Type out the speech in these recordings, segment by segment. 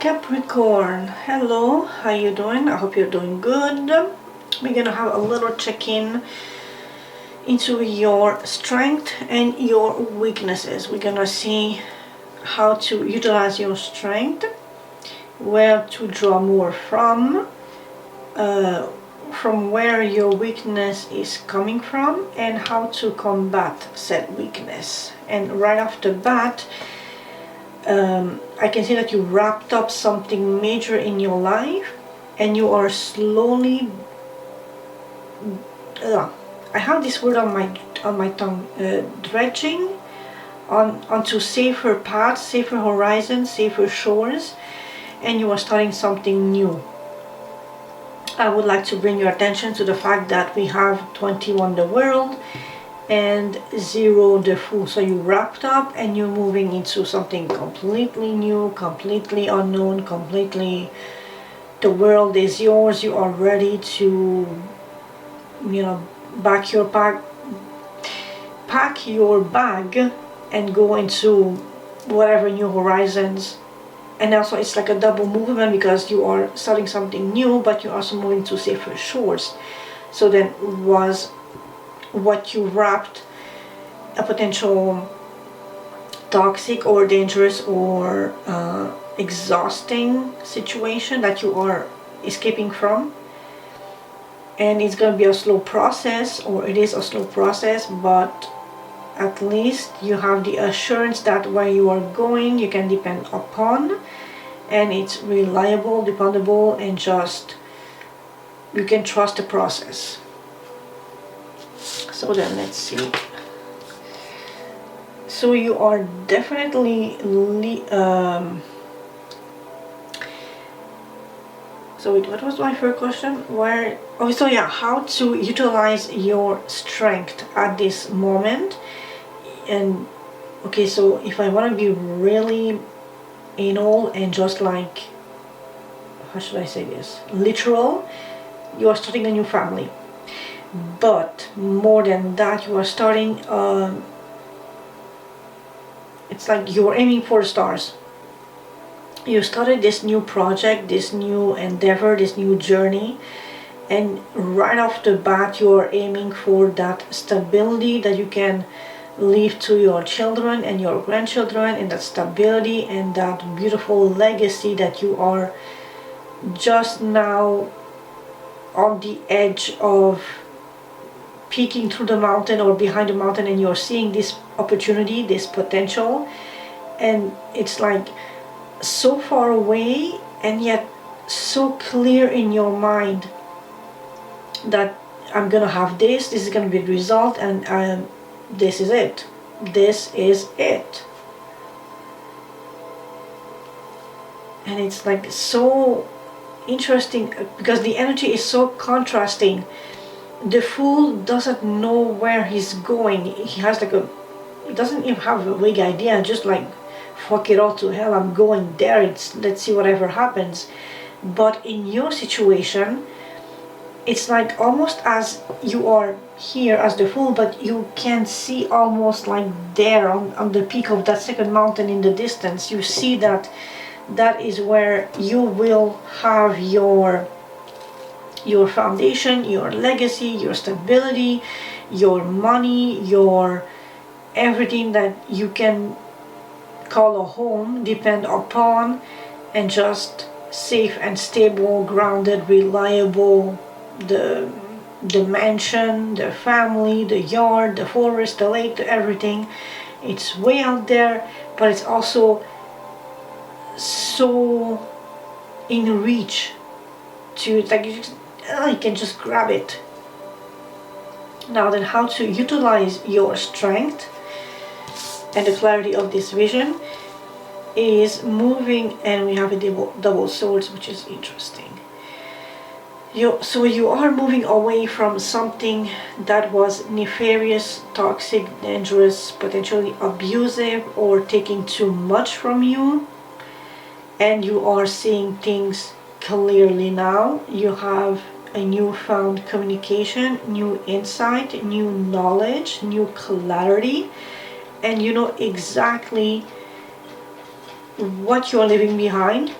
Capricorn, hello, how you doing? I hope you're doing good. We're gonna have a little check-in into your strength and your weaknesses. We're gonna see how to utilize your strength, where to draw more from where your weakness is coming from, and how to combat said weakness. And right off the bat, I can see that you wrapped up something major in your life and you are slowly I have this word on my tongue, dredging onto safer paths, safer horizons, safer shores, and you are starting something new. I would like to bring your attention to the fact that we have 21 the world and 0 the fool. So you wrapped up and you're moving into something completely new, completely unknown, completely, the world is yours. You are ready to, pack your bag and go into whatever new horizons. And also it's like a double movement because you are starting something new, but you're also moving to safer shores. So then was what you wrapped a potential toxic or dangerous or exhausting situation that you are escaping from. And it's going to be a slow process, or it is a slow process, but at least you have the assurance that where you are going you can depend upon, and it's reliable, dependable, and just you can trust the process. So then let's see. So you are definitely so wait, what was my first question? How to utilize your strength at this moment. And okay, so if I want to be really anal and just like, how should I say this, literal, you are starting a new family. But more than that, you are starting it's like you're aiming for the stars. You started this new project, this new endeavor, this new journey, and right off the bat you are aiming for that stability that you can leave to your children and your grandchildren, and that stability and that beautiful legacy that you are just now on the edge of peeking through the mountain or behind the mountain, and you're seeing this opportunity, this potential, and it's like so far away and yet so clear in your mind that I'm gonna have this is gonna be the result, and this is it. This is it. And it's like so interesting because the energy is so contrasting. The fool doesn't know where he's going. He has like he doesn't even have a vague idea, just like, fuck it all to hell, I'm going there, let's see whatever happens. But in your situation, it's like almost as you are here as the fool, but you can see almost like there on the peak of that second mountain in the distance. You see that is where you will have your foundation, your legacy, your stability, your money, your everything that you can call a home, depend upon, and just safe and stable, grounded, reliable. The mansion, the family, the yard, the forest, the lake, everything. It's way out there, but it's also so in reach to, like, you can just grab it. Now then, how to utilize your strength and the clarity of this vision is moving, and we have a double swords, which is interesting. So you are moving away from something that was nefarious, toxic, dangerous, potentially abusive, or taking too much from you, and you are seeing things clearly now. You have a newfound communication, new insight, new knowledge, new clarity, and you know exactly what you're leaving behind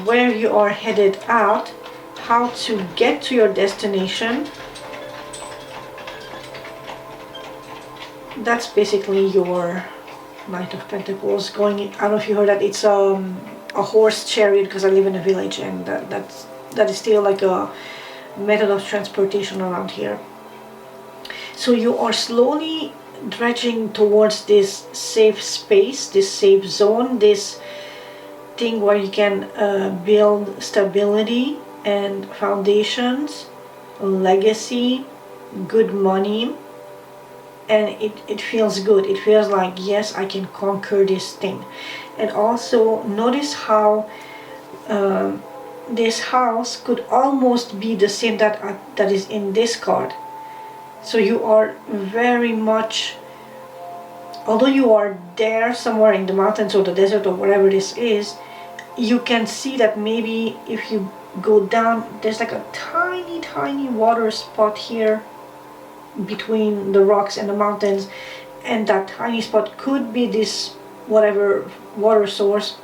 where you are headed at, how to get to your destination. That's basically your Knight of Pentacles going. I don't know if you heard that. It's a horse chariot, because I live in a village, and that is still like a method of transportation around here. So you are slowly dredging towards this safe space, this safe zone, this thing where you can build stability and foundations, legacy, good money, and it feels good. It feels like, yes, I can conquer this thing. And also notice how this house could almost be the same that is in this card. So you are very much, although you are there somewhere in the mountains or the desert or wherever this is, you can see that maybe if you go down, there's like a tiny water spot here between the rocks and the mountains, and that tiny spot could be this whatever water source,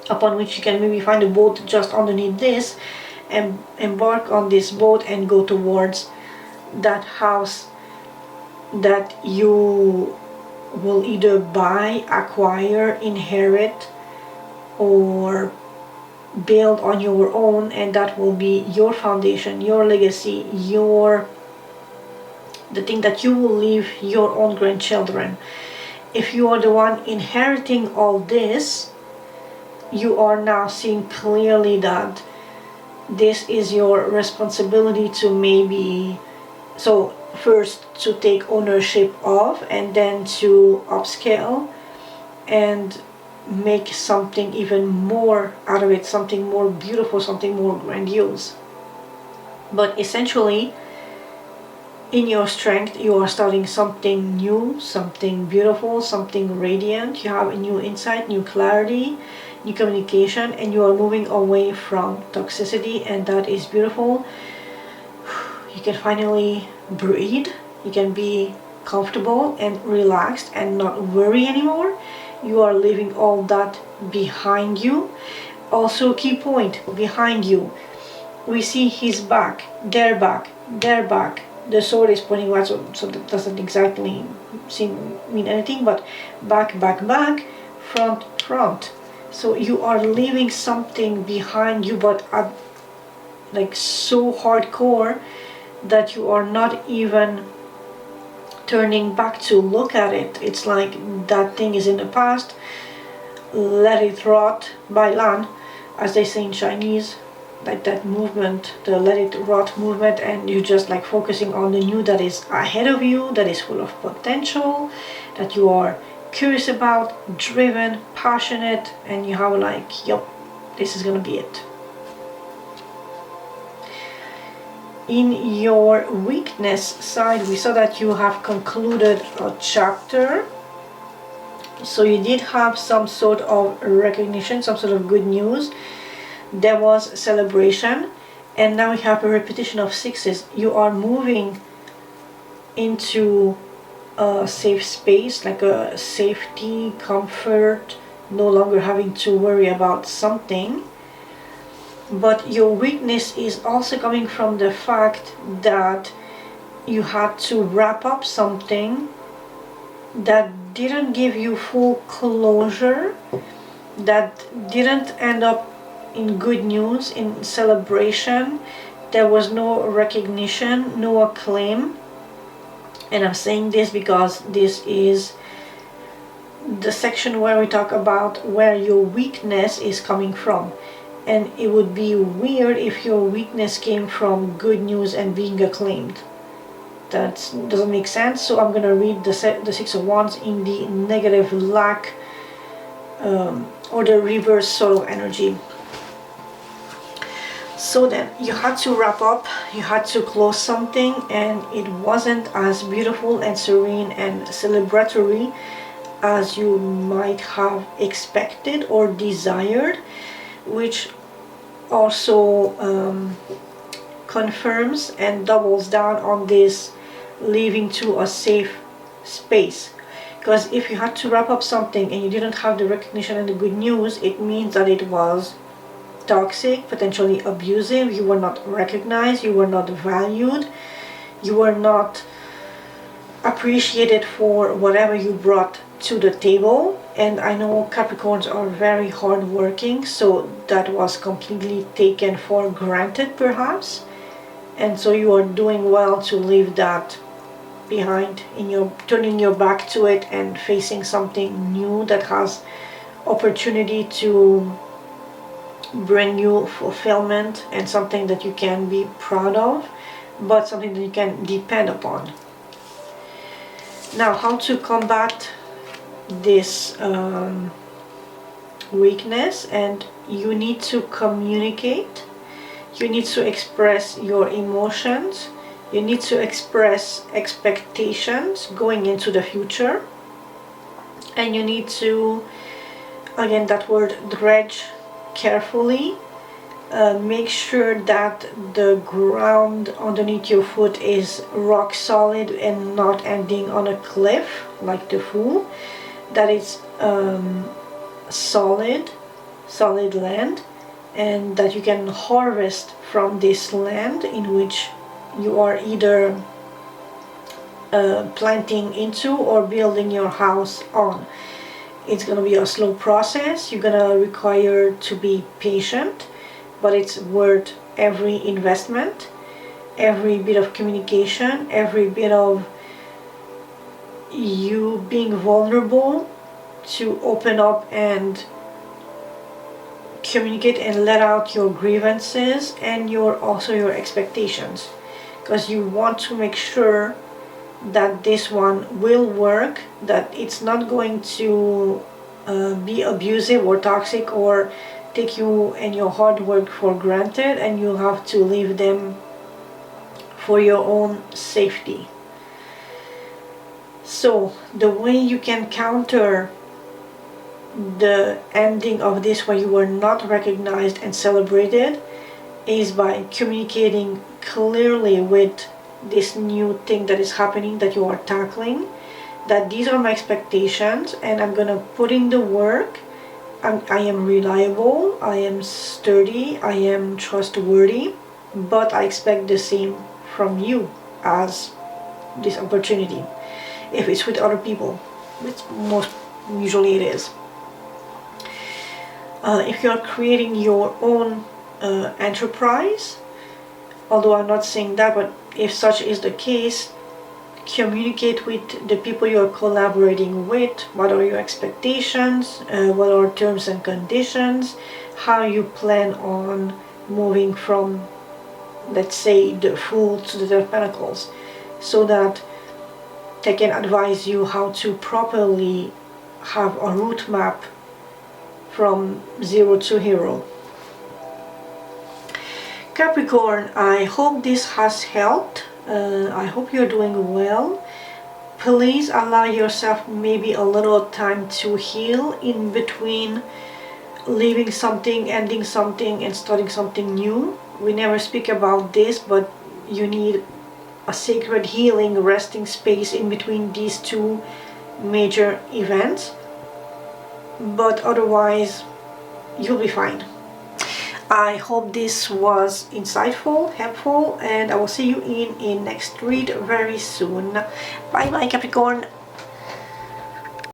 upon which you can maybe find a boat just underneath this and embark on this boat and go towards that house that you will either buy, acquire, inherit, or build on your own, and that will be your foundation, your legacy, the thing that you will leave your own grandchildren. If you are the one inheriting all this, you are now seeing clearly that this is your responsibility to maybe, so first to take ownership of, and then to upscale and make something even more out of it, something more beautiful, something more grandiose. But essentially, in your strength, you are starting something new, something beautiful, something radiant. You have a new insight, new clarity, new communication, and you are moving away from toxicity, and that is beautiful. You can finally breathe. You can be comfortable and relaxed and not worry anymore. You are leaving all that behind you. Also, key point, behind you, we see his back, their back, their back. The sword is pointing right, so that doesn't exactly mean anything, but back, back, back, front, front. So you are leaving something behind you, but like so hardcore that you are not even turning back to look at it. It's like that thing is in the past. Let it rot, Bai Lan, as they say in Chinese. Like that movement, the let it rot movement, and you're just like focusing on the new that is ahead of you, that is full of potential, that you are curious about, driven, passionate, and you have like, yep, this is gonna be it. In your weakness side, we saw that you have concluded a chapter. So you did have some sort of recognition, some sort of good news. There was celebration, and now we have a repetition of sixes. You are moving into a safe space, like a safety, comfort, no longer having to worry about something. But your weakness is also coming from the fact that you had to wrap up something that didn't give you full closure, that didn't end up in good news, in celebration. There was no recognition, no acclaim. And I'm saying this because this is the section where we talk about where your weakness is coming from. And it would be weird if your weakness came from good news and being acclaimed. That doesn't make sense. So I'm going to read the Six of Wands in the negative, lack, or the reverse sort of energy. So then you had to wrap up, you had to close something, and it wasn't as beautiful and serene and celebratory as you might have expected or desired, which also confirms and doubles down on this leaving to a safe space. Because if you had to wrap up something and you didn't have the recognition and the good news, it means that it was toxic, potentially abusive. You were not recognized, you were not valued, you were not appreciated for whatever you brought to the table. And I know Capricorns are very hardworking, so that was completely taken for granted perhaps, and so you are doing well to leave that behind, in your turning your back to it and facing something new that has opportunity to bring you fulfillment and something that you can be proud of, but something that you can depend upon. Now, how to combat this weakness? And you need to communicate, you need to express your emotions, you need to express expectations going into the future, and you need to, again, that word dredge carefully. Make sure that the ground underneath your foot is rock solid and not ending on a cliff like the Fool. That it's solid land, and that you can harvest from this land in which you are either planting into or building your house on. It's going to be a slow process. You're going to require to be patient, but it's worth every investment, every bit of communication, every bit of you being vulnerable to open up and communicate and let out your grievances and also your expectations, because you want to make sure that this one will work, that it's not going to be abusive or toxic or take you and your hard work for granted, and you'll have to leave them for your own safety. So the way you can counter the ending of this where you were not recognized and celebrated is by communicating clearly with this new thing that is happening, that you are tackling, that these are my expectations and I'm gonna put in the work. I am reliable, I am sturdy, I am trustworthy, but I expect the same from you as this opportunity. If it's with other people, which most usually it is. If you're creating your own enterprise, although I'm not saying that, but if such is the case, communicate with the people you're collaborating with. What are your expectations? What are terms and conditions? How you plan on moving from, let's say, the Fool to the Ten of Pentacles, so that they can advise you how to properly have a route map from zero to hero. Capricorn, I hope this has helped. I hope you're doing well. Please allow yourself maybe a little time to heal in between leaving something, ending something, and starting something new. We never speak about this, but you need a sacred healing resting space in between these two major events, but otherwise you'll be fine. I hope this was insightful, helpful, and I will see you in next read very soon. Bye bye, Capricorn.